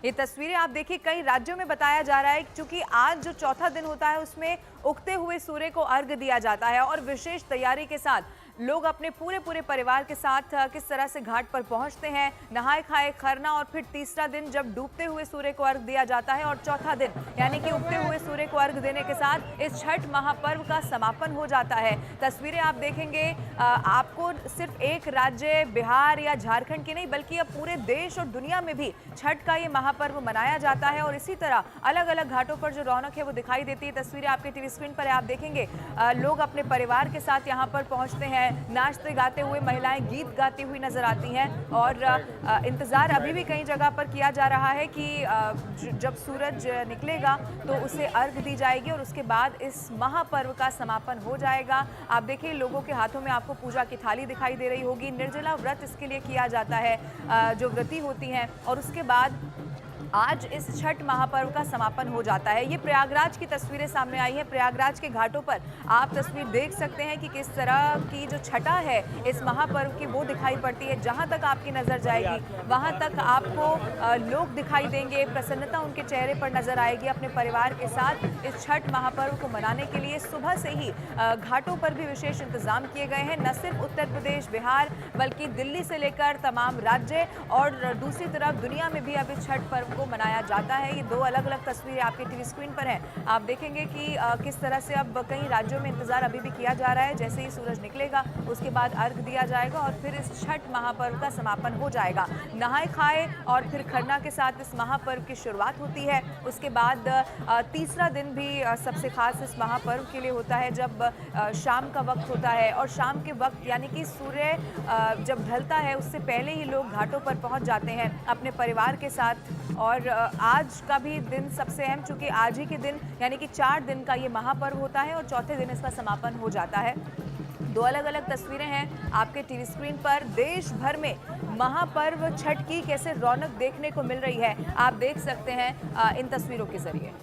ये तस्वीरें आप देखिए, कई राज्यों में बताया जा रहा है क्योंकि आज जो चौथा दिन होता है उसमें उगते हुए सूर्य को अर्घ्य दिया जाता है और विशेष तैयारी के साथ लोग अपने पूरे परिवार के साथ किस तरह से घाट पर पहुंचते हैं, नहाए खाए खरना और फिर तीसरा दिन जब डूबते हुए सूर्य को अर्घ्य दिया जाता है और चौथा दिन यानी कि उगते हुए सूर्य को अर्घ्य देने के साथ इस छठ महापर्व का समापन हो जाता है। तस्वीरें आप देखेंगे, आपको सिर्फ एक राज्य बिहार या झारखंड की नहीं बल्कि अब पूरे देश और दुनिया में भी छठ का ये महापर्व मनाया जाता है और इसी तरह अलग अलग घाटों पर जो रौनक है वो दिखाई देती है। तस्वीरें आपके टीवी स्क्रीन पर आप देखेंगे, लोग अपने परिवार के साथ यहाँ पर पहुँचते हैं, नाचते गाते हुए महिलाएं गीत गाती हुई नजर आती हैं और इंतजार अभी भी कई जगह पर किया जा रहा है कि जब सूरज निकलेगा तो उसे अर्घ दी जाएगी और उसके बाद इस महापर्व का समापन हो जाएगा। आप देखिए, लोगों के हाथों में आपको पूजा की थाली दिखाई दे रही होगी। निर्जला व्रत इसके लिए किया जाता है, जो व्रती होती हैं, और उसके बाद आज इस छठ महापर्व का समापन हो जाता है। ये प्रयागराज की तस्वीरें सामने आई हैं। प्रयागराज के घाटों पर आप तस्वीर देख सकते हैं कि किस तरह की जो छटा है इस महापर्व की वो दिखाई पड़ती है। जहां तक आपकी नजर जाएगी वहां तक आपको लोग दिखाई देंगे, प्रसन्नता उनके चेहरे पर नजर आएगी। अपने परिवार के साथ इस छठ महापर्व को मनाने के लिए सुबह से ही घाटों पर भी विशेष इंतजाम किए गए हैं। न सिर्फ उत्तर प्रदेश बिहार बल्कि दिल्ली से लेकर तमाम राज्य और दूसरी तरफ दुनिया में भी अब इस छठ पर्व को मनाया जाता है। ये दो अलग अलग तस्वीरें आपके टीवी स्क्रीन पर हैं। आप देखेंगे कि किस तरह से अब कई राज्यों में इंतजार अभी भी किया जा रहा है। जैसे ही सूरज निकलेगा उसके बाद अर्घ दिया जाएगा और फिर इस छठ महापर्व का समापन हो जाएगा। नहाए खाए और फिर खरना के साथ इस महापर्व की शुरुआत होती है। उसके बाद तीसरा दिन भी सबसे खास इस महापर्व के लिए होता है जब शाम का वक्त होता है और शाम के वक्त यानी कि सूर्य जब ढलता है उससे पहले ही लोग घाटों पर पहुंच जाते हैं अपने परिवार के साथ। और आज का भी दिन सबसे अहम, चूंकि आज ही के दिन यानी कि 4 दिन का ये महापर्व होता है और चौथे दिन इसका समापन हो जाता है। दो अलग अलग तस्वीरें हैं आपके टीवी स्क्रीन पर। देश भर में महापर्व छठ की कैसे रौनक देखने को मिल रही है आप देख सकते हैं इन तस्वीरों के जरिए।